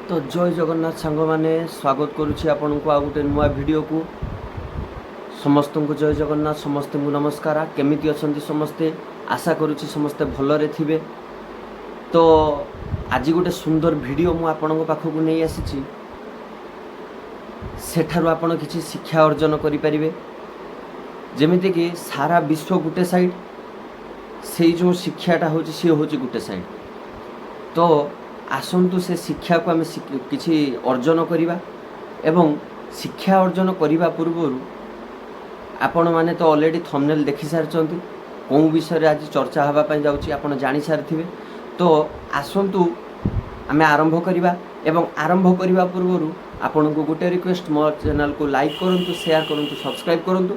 तो जय जगन्नाथ सांग मैंने स्वागत करुच्ची आपण को आ गोटे नुआ वीडियो को। समस्त को जय जगन्नाथ, समस्त को नमस्कार। केमिति अछंती समस्ते, आशा करुच्ची समस्ते भलरे थिबे। तो आज गोटे सुंदर वीडियो मु आपण पाखक नहीं आसी, सेठारु आपण किछि शिक्षा अर्जन करि परिबे। जेमिति कि सारा विश्व गोटे साइड, से जो शिक्षाटा होची सी होची गोटे साइड। तो आसंतु से शिक्षा को आम किछि अर्जन करिबा एवं शिक्षा अर्जन करिबा पूर्व आपण माने तो ऑलरेडी थंबनेल देखि सारचंती कौ विषय आज चर्चा हवा पई जाउची आपण जानि सारथिबे। तो आसंतु आमे आरंभ करिबा एवं आरंभ करिबा पूर्व आपण को गोटे रिक्वेस्ट, मो चैनल को लाइक करंतु, शेयर करंतु, सब्सक्राइब करंतु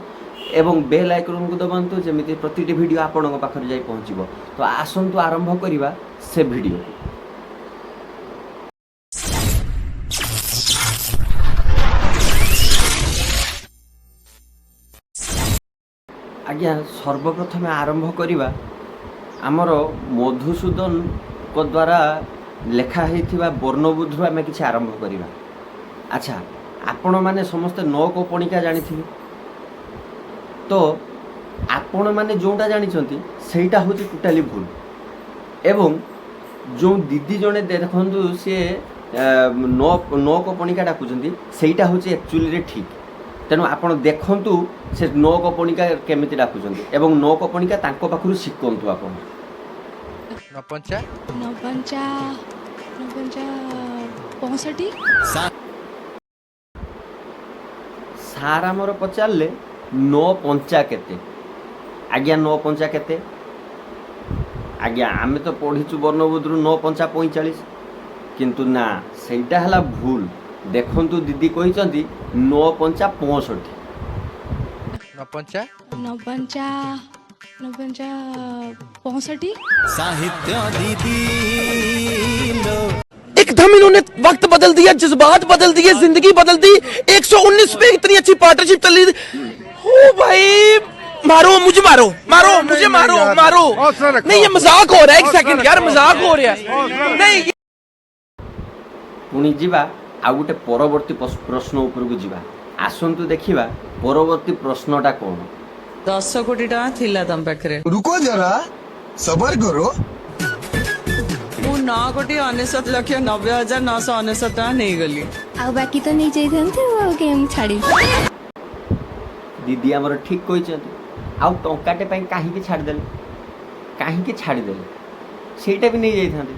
एवं बेल आइकन को दबांतु, जेमिति प्रतिटी वीडियो आपण पाखर जाई पहुँचबो। तो आसंतु आरंभ करिबा से वीडियो। आज्ञा सर्वप्रथम आरंभ करिबा आमर मधुसूदन को द्वारा लेखा होइथिबा वर्णबोधरु आमे किछि आरंभ करिबा। अच्छा, आपण माने समस्त नौ को पणिका जानिथिबे। तो आपण माने जोंटा जानिचंती सेटा होची टोटाली भूल। एवं जो दीदी जने देखंतु से नौ को पणिका डाकुचंती सेटा होची एक्चुअली रे ठीक। तेणु आपण देखंतु से नौ कपणिका केमिति डाकुचंती एवं नौ कपणिका तांको पाखरु शिखंतु। आपण नपंचा नपंचा नपंचा 65 सार आमर पचारले 9 पंचा केते। आज्ञा 9 पंचा केते? आज्ञा आमे तो पढ़ीचु वर्णबोधरु 9 पंचा 45, किंतु ना सेटा हला भूल। देखंतु दीदी कहिचंती 9 पंचा 65। नपंचा नपंचा नपंचा 65 साहित्य दीदी लो। एकदम इन्होंने वक्त बदल दिया, जज्बात बदल दिए, जिंदगी बदल दी। 119 पे इतनी अच्छी पार्टनरशिप चल रही। ओ भाई मारो मुझे, मारो मारो मुझे, मारो मारो। नहीं ये मजाक हो रहा है, एक सेकंड यार, मजाक हो रहा है। नहीं पुणी जीवा आ गोटे परवर्ती प्रश्न उपरकू जीवा। आसंतु देखिबा परवर्ती प्रश्नटा कोन। 10 कोटी टका थिला तम पाखरे। रुको जरा, सबर करो। मु 9 कोटी 99 लक्ष 90,999 टका नहीं गली। आ बाकी तो नहीं जाइथंते वो गेम छाड़ी। दीदी हमर ठीक कहिचंती। आ टंकाटे पई काहे के छाड़ देले, काहे के छाड़ देले? सेटा भी नहीं जाइथांते।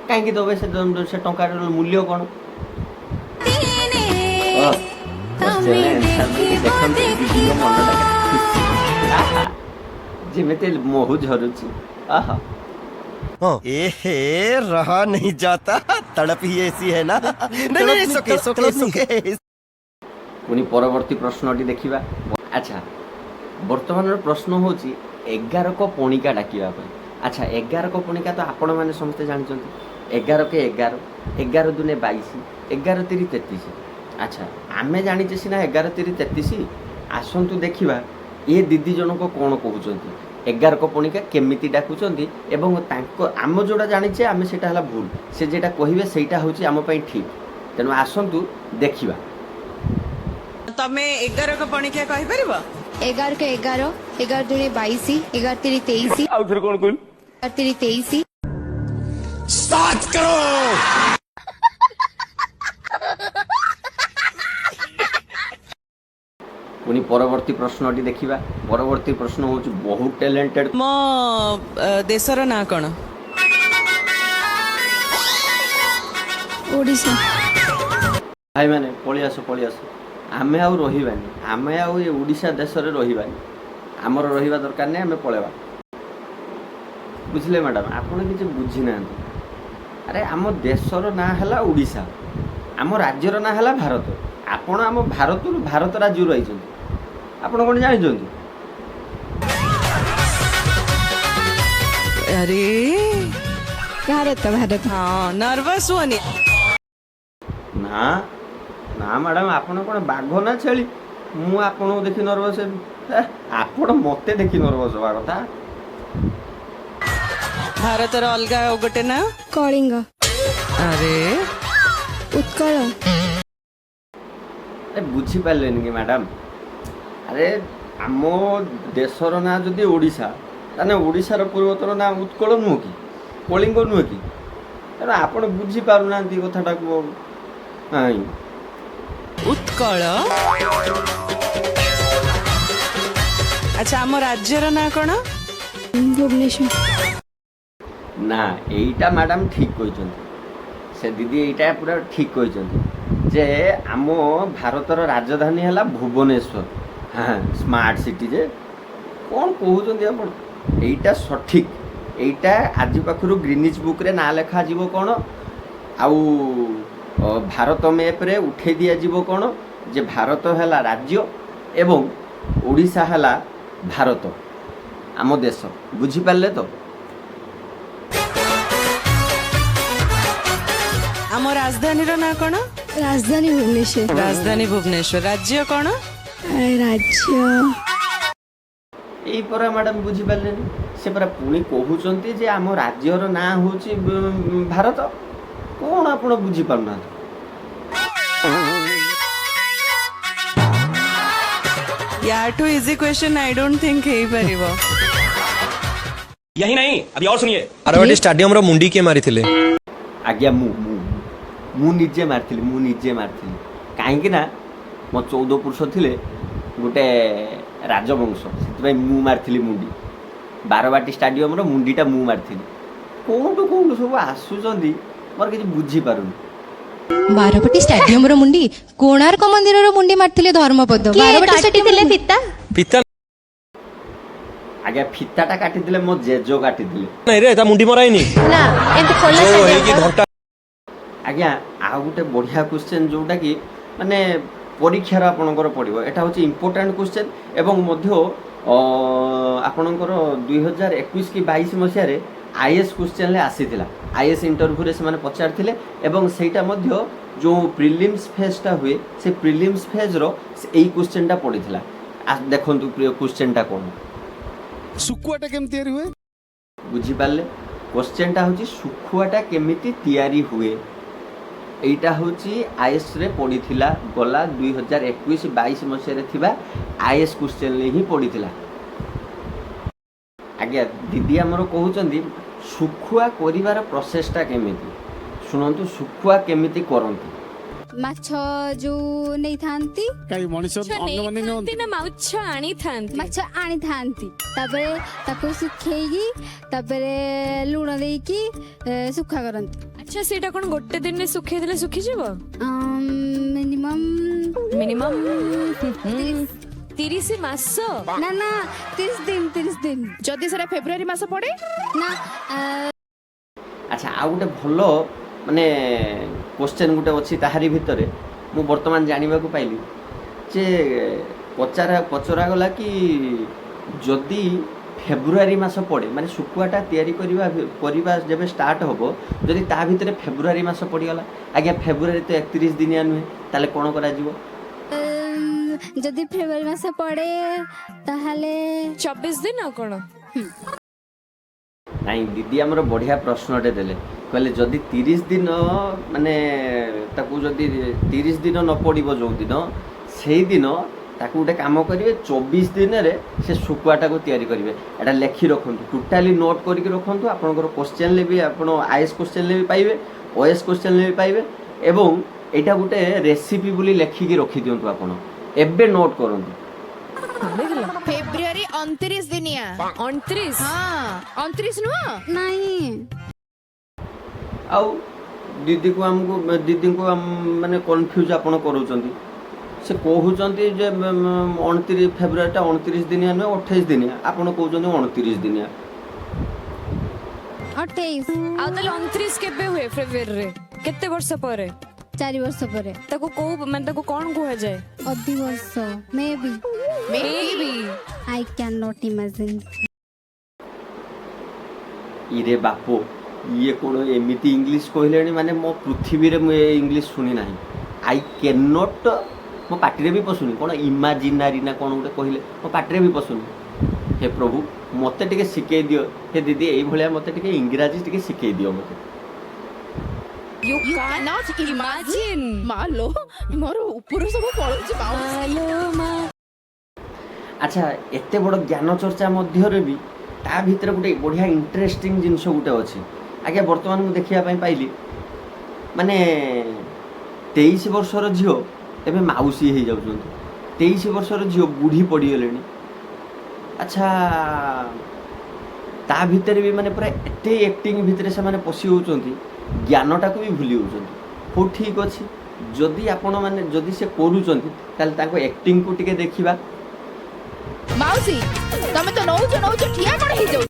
काहे के दोबे से टंकाटर मूल्य कोन? जेमेते मोहु झरुची। आहा एहे रहा नहीं जाता, तड़प ही ऐसी है ना। नहीं सोके सोके सोके। पुनी परवर्ती प्रश्नटी देखिबा। अच्छा, वर्तमान प्रश्न होची 11 को पणिका डाकिबा पई। अच्छा, 11 को पणिका तो आपण माने समस्त जानिचंती। 11 के 11, 11 दुने 22, 11 तिरी 33। अच्छा, आमे जानिचे सिना 11 तिरी 33। आसंतु देखिबा ये दीदी जनक कोन कहउचंती, 11 को पणिका केमिति डाकुचंती एवं तांको आम जोडा जानिचे आमे सेटा हला भूल, से जेटा कहिबे सेटा होची आम पई ठीक। तेनु आसंतु देखिबा। तमे 11 को पणिका कहि परबो? 11 के 11, 11 दुने 22, 11 तिरी 23, आउ फिर कौन कौन 11 तिरी 23। स्टार्ट करो। पुनी परवर्ती प्रश्नटी देखिबा। परवर्ती प्रश्न होची बहुत टैलेंटेड। मो देशर ना कोन? ओडिसा। भाई माने पळी आसो। आमे आउ रहिबानी, आमे आउ ए ओडिसा देश रे रहिबानी। हमर रहिबा दरकार नै, आमे पळेबा। बुझले मैडम? आपण किछ बुझी ना। अरे आम देशर ना हला ओडिसा, आम राज्यर ना हला भारत। आपण आम भारत राज्य रहिछन। आपण कोन जानि जंतु? अरे भारत भारत। हां, नर्वस होनी ना ना मैडम, आपण कोन बाघ ना छेली? मु आपण देखि नर्वस हे। आपण मते देखि नर्वस होबा कथा। भारतर अलगा गोटे ना कलिंग। अरे ଉତ୍କଳ ଏ ବୁଝିପାରିଲେନି କି ମ୍ୟାଡ଼ାମ୍? ଆରେ ଆମ ଦେଶର ନାଁ ଯଦି ଓଡ଼ିଶା, ତାହେଲେ ଓଡ଼ିଶାର ପୂର୍ବତନ ନାଁ ଉତ୍କଳ ନୁହଁ କି, କଳିଙ୍ଗ ନୁହଁ କି? ତେଣୁ ଆପଣ ବୁଝିପାରୁନାହାନ୍ତି କଥାଟାକୁ। ନାଇଁ ଉତ୍କଳ। ଆଚ୍ଛା, ଆମ ରାଜ୍ୟର ନାଁ କ'ଣ? ଭୁବନେଶ୍ୱର। ନା, ଏଇଟା ମ୍ୟାଡ଼ାମ୍ ଠିକ୍ କହିଛନ୍ତି। ସେ ଦିଦି ଏଇଟା ପୁରା ଠିକ୍ କହିଛନ୍ତି ଯେ ଆମ ଭାରତର ରାଜଧାନୀ ହେଲା ଭୁବନେଶ୍ୱର। ହଁ, ସ୍ମାର୍ଟ ସିଟି ଯେ କ'ଣ କହୁଛନ୍ତି ଆପଣ? ଏଇଟା ସଠିକ୍। ଏଇଟା ଆଜି ପାଖରୁ ଗ୍ରିନିଜ୍ ବୁକ୍ରେ ନାଁ ଲେଖାଯିବ କ'ଣ, ଆଉ ଭାରତ ମ୍ୟାପ୍ରେ ଉଠେଇ ଦିଆଯିବ କ'ଣ ଯେ ଭାରତ ହେଲା ରାଜ୍ୟ ଏବଂ ଓଡ଼ିଶା ହେଲା ଭାରତ, ଆମ ଦେଶ। ବୁଝିପାରିଲେ ତ? ଆମ ରାଜଧାନୀର ନାଁ କ'ଣ? ରାଜଧାନୀ ଭୁବନେଶ୍ୱର। ରାଜଧାନୀ ଭୁବନେଶ୍ୱର। ରାଜ୍ୟ କ'ଣ? ରାଜ୍ୟ ଏଇ ପରା ମ୍ୟାଡ଼ାମ୍ ବୁଝିପାରିଲେନି? ସେ ପରା ପୁଣି କହୁଛନ୍ତି ଯେ ଆମ ରାଜ୍ୟର ନାଁ ହେଉଛି ଭାରତ। କ'ଣ ଆପଣ ବୁଝିପାରୁନାହାନ୍ତି? ୟାଠୁ easy question I don't think ହେଇପାରିବ। यही नहीं, अभी और सुनिए। ଆରବାଡ଼ି ଷ୍ଟାଡିୟମର ମୁଣ୍ଡି କିଏ ମାରିଥିଲେ? ଆଜ୍ଞା ମୁଁ ନିଜେ ମାରିଥିଲି। କାହିଁକି ନା ମୋ 14 ପୁରୁଷ ଥିଲେ ଗୋଟେ ରାଜବଂଶ, ସେଥିପାଇଁ ମୁଁ ମାରିଥିଲି ମୁଣ୍ଡି। ବାରବାଟୀ ଷ୍ଟାଡିୟମର ମୁଣ୍ଡିଟା ମୁଁ ମାରିଥିଲି। କୋଉଠୁ ସବୁ ଆସୁଛନ୍ତି, ମୋର କିଛି ବୁଝିପାରୁନି। ବାରବାଟୀ ଷ୍ଟାଡିୟମର ମୁଣ୍ଡି କୋଣାର୍କ ମନ୍ଦିରର ମୁଣ୍ଡି ମାରିଥିଲେ ଧର୍ମପଦ। ବାରବାଟୀ ଷ୍ଟାଡିୟମରେ ଫିତା ପିତା ଆଜ୍ଞା, ଫିତାଟା କାଟିଥିଲେ ମୋ ଜେଜ କାଟିଥିଲେ। ନାଇଁ ରେ, ତା ମୁଣ୍ଡି ମରାଇନି ନା ଏମିତି ଖୋଲା ଯୋଉ ହେଇକି ଷ୍ଟାଡିୟମ। ଘଣ୍ଟା। ଆଜ୍ଞା, ଆଉ ଗୋଟେ ବଢ଼ିଆ କ୍ୱେଶ୍ଚେନ୍ ଯେଉଁଟାକି ମାନେ ପରୀକ୍ଷାର ଆପଣଙ୍କର ପଡ଼ିବ। ଏଇଟା ହେଉଛି ଇମ୍ପୋର୍ଟାଣ୍ଟ କ୍ୱେଶ୍ଚେନ୍ ଏବଂ ମଧ୍ୟ ଆପଣଙ୍କର 2021 କି 22 ମସିହାରେ ଆଇଏସ୍ କ୍ୱେଶ୍ଚେନ୍ରେ ଆସିଥିଲା। ଆଇଏସ୍ ଇଣ୍ଟରଭ୍ୟୁରେ ସେମାନେ ପଚାରିଥିଲେ ଏବଂ ସେଇଟା ମଧ୍ୟ ଯେଉଁ ପ୍ରିଲିମ୍ସ ଫେଜ୍ଟା ହୁଏ, ସେ ପ୍ରିଲିମ୍ସ ଫେଜ୍ର ଏଇ କ୍ୱେଶ୍ଚେନ୍ଟା ପଡ଼ିଥିଲା। ଦେଖନ୍ତୁ କ୍ୱେଶ୍ଚେନ୍ଟା କ'ଣ, ଶୁଖୁଆଟା କେମିତି ତିଆରି ହୁଏ? ବୁଝିପାରିଲେ? କ୍ୱେଶ୍ଚେନ୍ଟା ହେଉଛି ଶୁଖୁଆଟା କେମିତି ତିଆରି ହୁଏ। এইটা হচ্ছে আইএসরে পড়িলা গলা 2021-22 মସିହାରେ ଥିବା আইএস কোশ্চেন্রে ହିଁ ପଡ଼ିଥିଲା। ଆଜ୍ଞା, ଦିଦି ଆମର କହୁଛନ୍ତି ଶୁଖୁଆ କରିବାର ପ୍ରୋସେସଟା କେମିତି। ଶୁଣନ୍ତୁ, ଶୁଖୁଆ କେମିତି କରନ୍ତି। ମାଛ ଯୋଉ ନେଇଥାନ୍ତି, କାହିଁ ମଣିଷ ଅନ୍ୟମାନେ ନିଅନ୍ତି? ମାଛ ଆଣିଥାନ୍ତି। ମାଛ ଆଣିଥାନ୍ତି, ତାପରେ ତାକୁ ଶୁଖେଇକି ତାପରେ ଲୁଣ ଦେଇକି ଶୁଖା କରନ୍ତି। ଆଚ୍ଛା, ସେଇଟା କ'ଣ ଗୋଟେ ଦିନରେ ଶୁଖେଇ ଦେଲେ ଶୁଖିଯିବ? ମିନିମମ୍ 30 ମାସ। ନା 30 ଦିନ। ଯଦି ସେଟା ଫେବୃଆରୀ ମାସ ପଡେ ନା ଆଚ୍ଛା, ଆଉ ଗୋଟେ ଭଲ ମାନେ କ୍ୱେଶ୍ଚେନ୍ ଗୋଟେ ଅଛି ତାହାରି ଭିତରେ ମୁଁ ବର୍ତ୍ତମାନ ଜାଣିବାକୁ ପାଇଲି ଯେ ପଚରାଗଲା କି ଯଦି ଫେବୃଆରୀ ମାସ ପଡ଼େ, ମାନେ ଶୁଖୁଆଟା ତିଆରି କରିବା ଯେବେ ଷ୍ଟାର୍ଟ ହେବ, ଯଦି ତା ଭିତରେ ଫେବୃଆରୀ ମାସ ପଡ଼ିଗଲା, ଆଜ୍ଞା ଫେବୃଆରୀ ତ 31 ଦିନିଆ ନୁହେଁ, ତାହେଲେ କ'ଣ କରାଯିବ? ଯଦି ଫେବୃଆରୀ ମାସ ପଡ଼େ ତାହେଲେ 24 ଦିନ ଆଉ କ'ଣ? ନାଇଁ, ଦିଦି ଆମର ବଢ଼ିଆ ପ୍ରଶ୍ନଟେ ଦେଲେ। କହିଲେ ଯଦି 30 ଦିନ ମାନେ ତାକୁ ଯଦି 30 ଦିନ ନ ପଡ଼ିବ ଯେଉଁଦିନ, ସେଇଦିନ ତାକୁ ଗୋଟେ କାମ କରିବେ, 24 ଦିନରେ ସେ ଶୁଖୁଆଟାକୁ ତିଆରି କରିବେ। ଏଇଟା ଲେଖି ରଖନ୍ତୁ, ଟୋଟାଲି ନୋଟ୍ କରିକି ରଖନ୍ତୁ। ଆପଣଙ୍କର କୋଶ୍ଚେନ୍ରେ ବି ଆପଣ ଆଇଏସ୍ କୋଶ୍ଚେନ୍ରେ ବି ପାଇବେ, ଓଏସ୍ କୋଶ୍ଚେନ୍ରେ ବି ପାଇବେ ଏବଂ ଏଇଟା ଗୋଟେ ରେସିପି ବୋଲି ଲେଖିକି ରଖିଦିଅନ୍ତୁ। ଆପଣ ଏବେ ନୋଟ୍ କରନ୍ତୁ। ଫେବୃଆରୀ 29 ଦିନିଆ। 29? ହଁ, 29 ନୁହଁ? ନାହିଁ। ଆଉ ଦିଦିଙ୍କୁ ମାନେ କନଫ୍ୟୁଜ୍ ଆପଣ କରୁଛନ୍ତି। ସେ କହୁଛନ୍ତି ଯେ 29 ଫେବୃଆରୀଟା 29 ଦିନିଆ ନୁହେଁ, 28 ଦିନିଆ। ଆପଣ କହୁଛନ୍ତି 29 ଦିନିଆ। 28। ଆଉ ତାହେଲେ 29 କେବେ ହୁଏ ଫେବୃଆରୀରେ? କେତେ ବର୍ଷ ପରେ? 4 ବର୍ଷ ପରେ। ତାକୁ କୋଉ ମାନେ ତାକୁ କ'ଣ କୁହାଯାଏ? ଅଧିବର୍ଷ। Maybe I can not imagine. ଇରେ ବାପ, ଇଏ କ'ଣ ଏମିତି ଇଂଲିଶ କହିଲେଣି, ମାନେ ମୋ ପୃଥିବୀରେ ମୁଁ ଏ ଇଂଲିଶ ଶୁଣି ନାହିଁ। ଆଇ କ୍ୟାନ୍ ନଟ୍ ମୋ ପାଟିରେ ବି ପଶୁନି। କ'ଣ ଇମାଜିନାରୀ ନା କ'ଣ ଗୋଟେ କହିଲେ, ମୋ ପାଟିରେ ବି ପଶୁନି। ହେ ପ୍ରଭୁ, ମୋତେ ଟିକେ ଶିଖେଇ ଦିଅ। ହେ ଦିଦି, ଏଇଭଳିଆ ମୋତେ ଟିକେ ଇଂରାଜୀ ଟିକେ ଶିଖେଇ ଦିଅ ମୋତେ। You cannot imagine. ମାଲୋ ମୋର ଉପରୁ ସବୁ ପଳଉଛି ଆଚ୍ଛା ଏତେ ବଡ଼ ଜ୍ଞାନ ଚର୍ଚ୍ଚା ମଧ୍ୟରେ ବି ତା ଭିତରେ ଗୋଟେ ବଢ଼ିଆ ଇଣ୍ଟରେଷ୍ଟିଂ ଜିନିଷ ଗୋଟେ ଅଛି। ଆଜ୍ଞା ବର୍ତ୍ତମାନ ମୁଁ ଦେଖିବା ପାଇଁ ପାଇଲି ମାନେ 23 ବର୍ଷର ଝିଅ ଏବେ ମାଉସୀ ହେଇଯାଉଛନ୍ତି, 23 ବର୍ଷର ଝିଅ ବୁଢ଼ୀ ପଡ଼ିଗଲେଣି। ଆଚ୍ଛା ତା ଭିତରେ ବି ମାନେ ପୁରା ଏତେ ଆକ୍ଟିଂ ଭିତରେ ସେମାନେ ପଶି ହେଉଛନ୍ତି, ଜ୍ଞାନଟାକୁ ବି ଭୁଲି ହେଉଛନ୍ତି। ହଉ ଠିକ୍ ଅଛି, ଯଦି ଆପଣମାନେ ଯଦି ସେ କରୁଛନ୍ତି ତାହେଲେ ତାଙ୍କ ଆକ୍ଟିଂକୁ ଟିକେ ଦେଖିବା। ମାଉସୀ ତମେ ତ ନଉଛ ଠିଆ କଣ ହେଇଯାଉ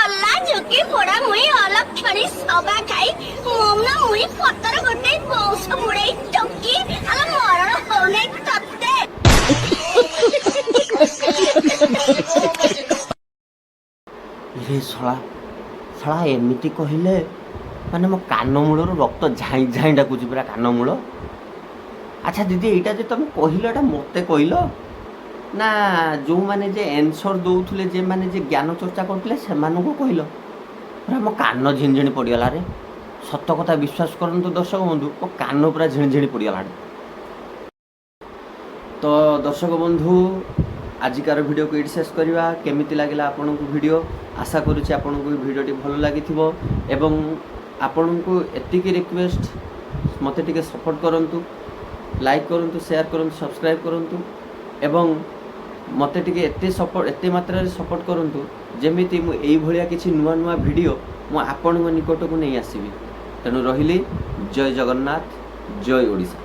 ଅଲା ଝୁକି ପୋଡ଼ା ମୁଇ ଅଲକ୍ଷଣୀ ସବା ଖାଇ ମମନା ମୁଇ ପତର ଗୋଟେ ବଂଶ ବୁଡ଼େଇ ଟକି ଆଲା ମରଣ ହଉନାଇ ତତେ। ରେ ଶଳା ଶଳା ଏମିତି କହିଲେ ମାନେ ମୋ କାନ ମୂଳରୁ ରକ୍ତ ଝାଇଁ ଝାଇଁ ଡାକୁଛି ପୁରା କାନ ମୂଳ। ଆଚ୍ଛା ଦିଦି ଏଇଟା ଯେ ତମେ କହିଲ ଏଇଟା ମୋତେ କହିଲ ନା ଯେଉଁମାନେ ଯେ ଆନ୍ସର୍ ଦେଉଥିଲେ ଯେମାନେ ଯେ ଜ୍ଞାନ ଚର୍ଚ୍ଚା କରୁଥିଲେ ସେମାନଙ୍କୁ କହିଲ? ପୁରା ମୋ କାନ ଝିଣିଝିଣି ପଡ଼ିଗଲା ରେ। ସତ କଥା ବିଶ୍ୱାସ କରନ୍ତୁ ଦର୍ଶକ ବନ୍ଧୁ, ମୋ କାନ ପୁରା ଝିଣିଝିଣି ପଡ଼ିଗଲାଣି। ତ ଦର୍ଶକ ବନ୍ଧୁ ଆଜିକାର ଭିଡ଼ିଓକୁ ଏଇଠି ଶେଷ କରିବା। କେମିତି ଲାଗିଲା ଆପଣଙ୍କୁ ଭିଡ଼ିଓ? ଆଶା କରୁଛି ଆପଣଙ୍କୁ ଭିଡ଼ିଓଟି ଭଲ ଲାଗିଥିବ ଏବଂ ଆପଣଙ୍କୁ ଏତିକି ରିକ୍ୱେଷ୍ଟ ମୋତେ ଟିକେ ସପୋର୍ଟ କରନ୍ତୁ, ଲାଇକ୍ କରନ୍ତୁ, ସେୟାର କରନ୍ତୁ, ସବସ୍କ୍ରାଇବ୍ କରନ୍ତୁ ଏବଂ ମୋତେ ଟିକେ ଏତେ ମାତ୍ରାରେ ସପୋର୍ଟ କରନ୍ତୁ ଯେମିତି ମୁଁ ଏଇଭଳିଆ କିଛି ନୂଆ ନୂଆ ଭିଡ଼ିଓ ମୁଁ ଆପଣଙ୍କ ନିକଟକୁ ନେଇ ଆସିବି। ତେଣୁ ରହିଲି, ଜୟ ଜଗନ୍ନାଥ, ଜୟ ଓଡ଼ିଶା।